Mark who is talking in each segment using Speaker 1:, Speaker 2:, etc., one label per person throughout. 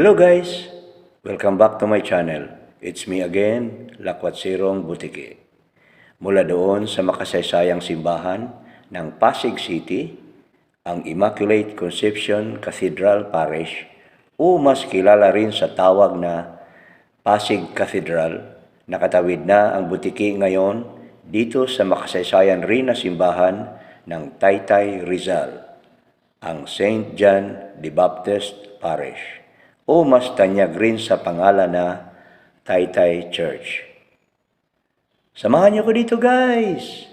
Speaker 1: Hello guys! Welcome back to my channel. It's me again, Lakwatsirong Butiki. Mula doon sa makasaysayang simbahan ng Pasig City, ang Immaculate Conception Cathedral Parish o mas kilala rin sa tawag na Pasig Cathedral, nakatawid na ang Butiki ngayon dito sa makasaysayan rin na simbahan ng Taytay, Rizal, ang St. John the Baptist Parish o mas tanyag rin sa pangalan na Taytay Church. Samahan niyo ko dito guys!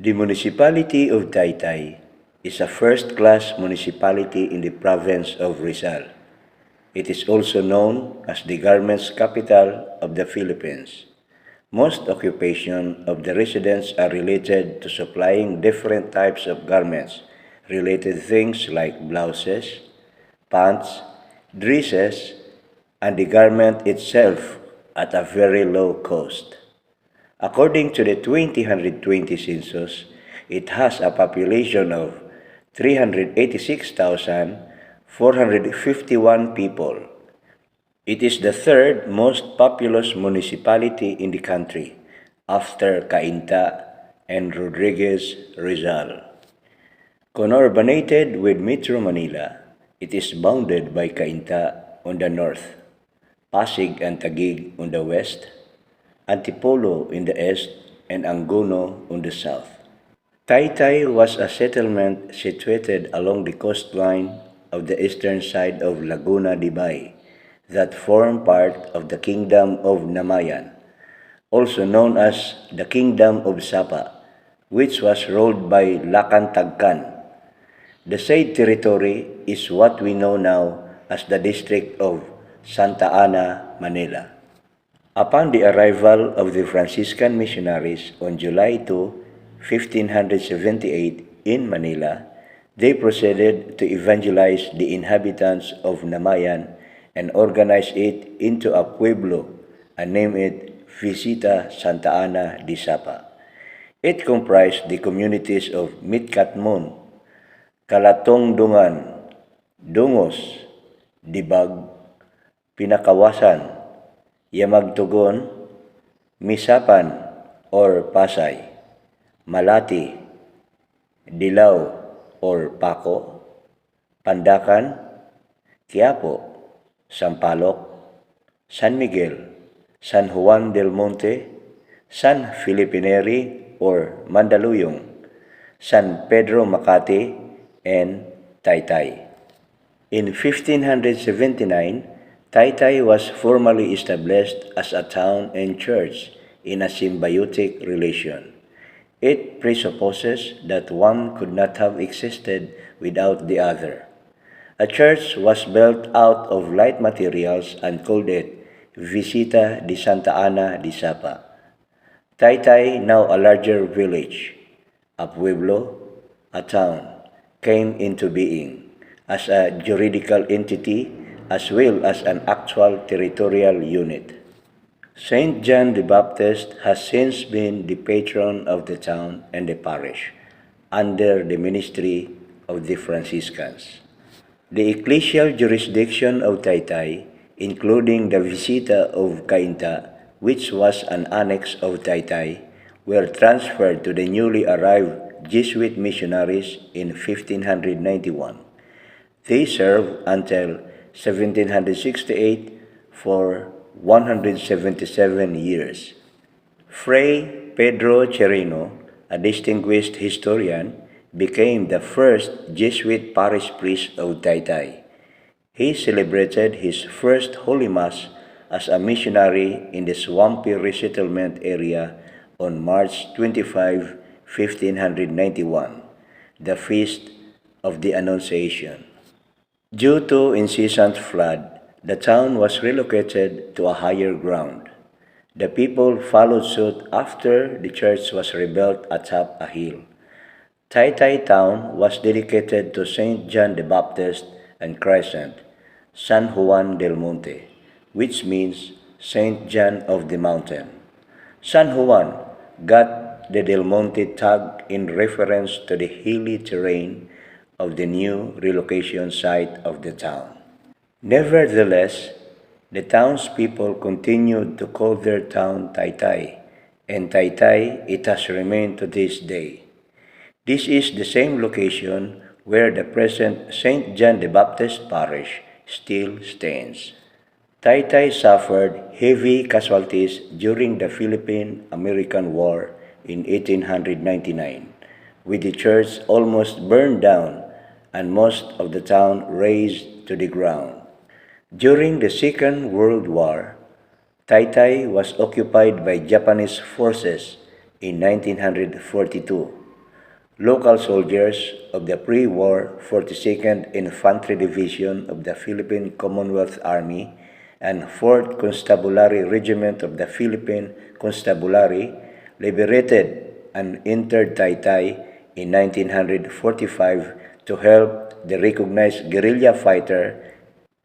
Speaker 1: The municipality of Taytay is a first-class municipality in the province of Rizal. It is also known as the garments capital of the Philippines. Most occupation of the residents are related to supplying different types of garments, related things like blouses, pants, dresses, and the garment itself at a very low cost. According to the 2020 census, it has a population of 386,451 people. It is the third most populous municipality in the country, after Cainta and Rodriguez, Rizal. Conurbated with Metro Manila, it is bounded by Cainta on the north, Pasig and Taguig on the west, Antipolo in the east, and Angono on the south. Taytay was a settlement situated along the coastline of the eastern side of Laguna de Bay that formed part of the Kingdom of Namayan, also known as the Kingdom of Sapa, which was ruled by Lakan Tagkan. The said territory is what we know now as the district of Santa Ana, Manila. Upon the arrival of the Franciscan missionaries on July 2, 1578 in Manila, they proceeded to evangelize the inhabitants of Namayan and organize it into a pueblo and name it Visita Santa Ana de Sapa. It comprised the communities of Mitkatmon, Kalatongdungan, Dungos, Dibag, Pinakawasan, Yamagtugon, Misapan or Pasay, Malati, Dilaw or Paco, Pandakan, Quiapo, Sampaloc, San Miguel, San Juan del Monte, San Filipineri or Mandaluyong, San Pedro Makati, and Taytay. In 1579, Taytay was formally established as a town and church in a symbiotic relation. It presupposes that one could not have existed without the other. A church was built out of light materials and called it Visita de Santa Ana de Sapa. Taytay, now a larger village, a pueblo, a town, came into being as a juridical entity as well as an actual territorial unit. St. John the Baptist has since been the patron of the town and the parish, under the ministry of the Franciscans. The ecclesial jurisdiction of Taytay, including the Visita of Cainta, which was an annex of Taytay, were transferred to the newly arrived Jesuit missionaries in 1591. They served until 1768 for 177 years. Fray Pedro Cherino, a distinguished historian, became the first Jesuit parish priest of Taytay. He celebrated his first Holy Mass as a missionary in the swampy resettlement area on March 25, 1591, the Feast of the Annunciation. Due to incessant flood, the town was relocated to a higher ground. The people followed suit after the church was rebuilt atop a hill. Taytay town was dedicated to Saint John the Baptist and Crescent, San Juan del Monte, which means Saint John of the Mountain. San Juan got the Del Monte tag in reference to the hilly terrain of the new relocation site of the town. Nevertheless, the townspeople continued to call their town Taytay, and Taytay it has remained to this day. This is the same location where the present St. John the Baptist Parish still stands. Taytay suffered heavy casualties during the Philippine-American War in 1899, with the church almost burned down and most of the town razed to the ground. During the Second World War, Taytay was occupied by Japanese forces in 1942. Local soldiers of the pre-war 42nd Infantry Division of the Philippine Commonwealth Army and 4th Constabulary Regiment of the Philippine Constabulary liberated and entered Taytay in 1945 to help the recognized guerrilla fighter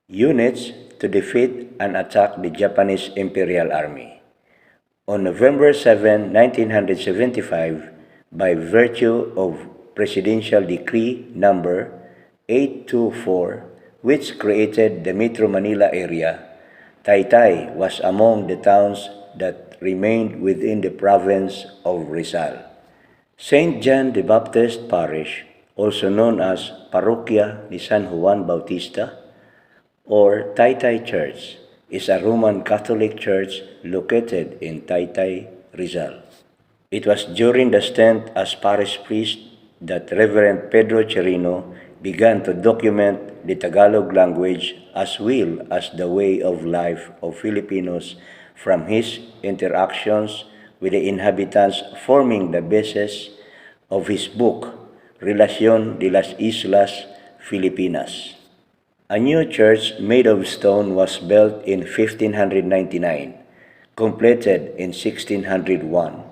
Speaker 1: units to defeat and attack the Japanese Imperial Army. On November 7, 1975, by virtue of Presidential Decree Number 824, which created the Metro Manila area, Taytay was among the towns that remained within the province of Rizal. St. John the Baptist Parish, also known as Parokya ni San Juan Bautista, or Taytay Church, is a Roman Catholic church located in Taytay, Rizal. It was during the stint as parish priest that Reverend Pedro Chirino began to document the Tagalog language as well as the way of life of Filipinos from his interactions with the inhabitants, forming the basis of his book, Relación de las Islas Filipinas. A new church made of stone was built in 1599, completed in 1601.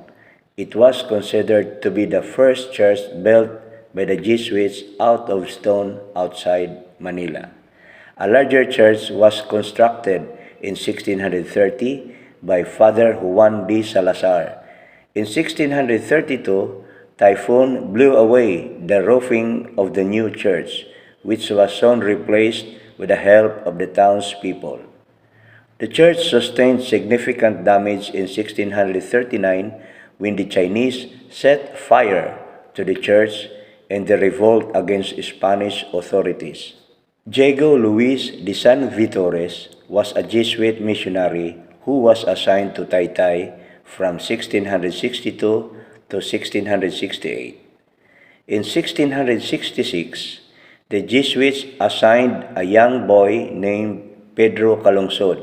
Speaker 1: It was considered to be the first church built by the Jesuits out of stone outside Manila. A larger church was constructed in 1630 by Father Juan D. Salazar. In 1632, typhoon blew away the roofing of the new church, which was soon replaced with the help of the townspeople. The church sustained significant damage in 1639 when the Chinese set fire to the church in the revolt against Spanish authorities. Diego Luis de San Vitores was a Jesuit missionary who was assigned to Taytay from 1662 to 1668. In 1666, the Jesuits assigned a young boy named Pedro Calungsod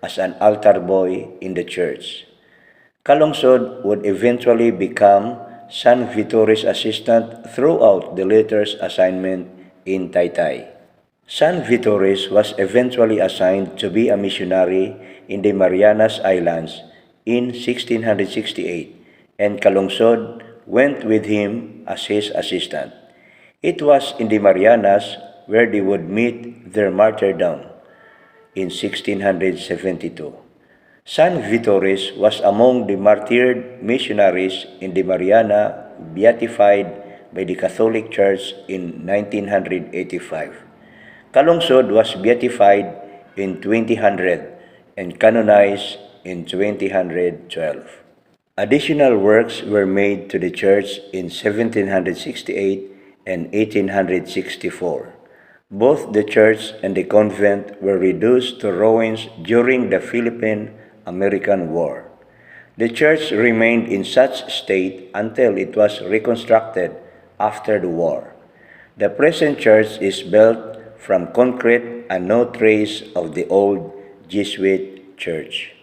Speaker 1: as an altar boy in the church. Calungsod would eventually become San Vitores' assistant throughout the latter's assignment in Taytay. San Vitores was eventually assigned to be a missionary in the Marianas Islands in 1668, and Calungsod went with him as his assistant. It was in the Marianas where they would meet their martyrdom in 1672. San Vitores was among the martyred missionaries in the Mariana beatified by the Catholic Church in 1985. Calungsod was beatified in 2000 and canonized in 2012. Additional works were made to the church in 1768 and 1864. Both the church and the convent were reduced to ruins during the Philippine-American War. The church remained in such state until it was reconstructed after the war. The present church is built from concrete and no trace of the old Jesuit Church.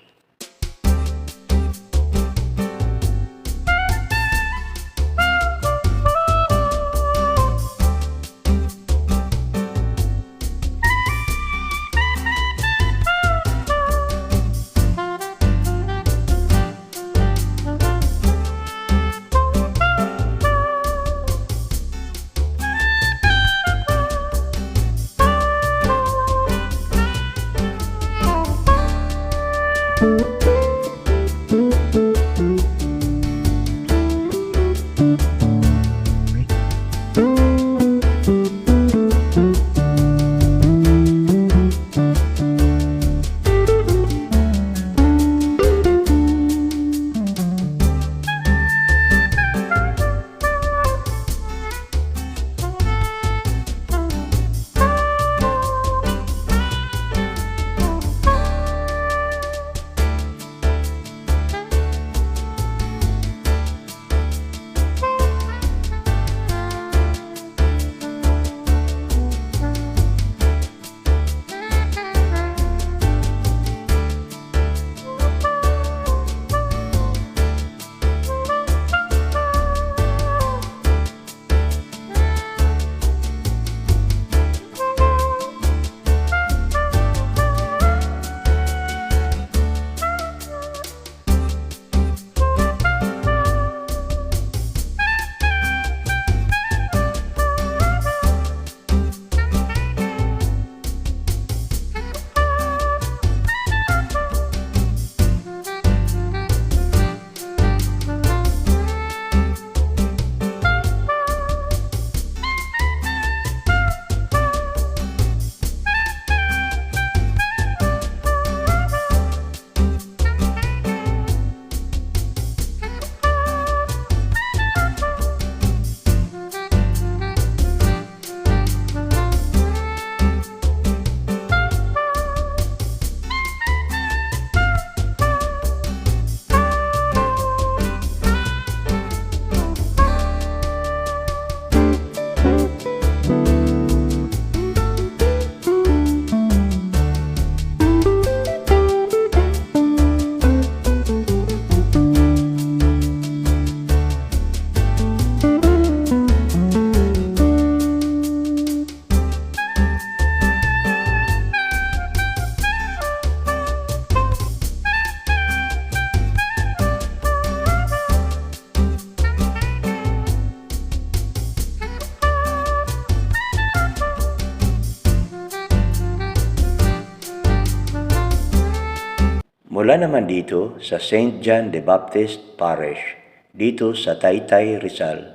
Speaker 1: Mula naman dito sa St. John the Baptist Parish, dito sa Taytay, Rizal,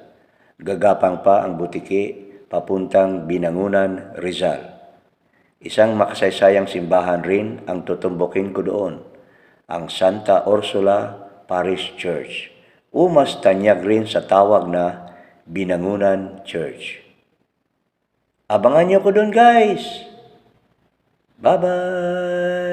Speaker 1: gagapang pa ang butiki papuntang Binangunan, Rizal. Isang makasaysayang simbahan rin ang tutumbukin ko doon, ang Santa Ursula Parish Church, o mas tanyag rin sa tawag na Binangunan Church. Abangan niyo ko doon, guys! Bye-bye!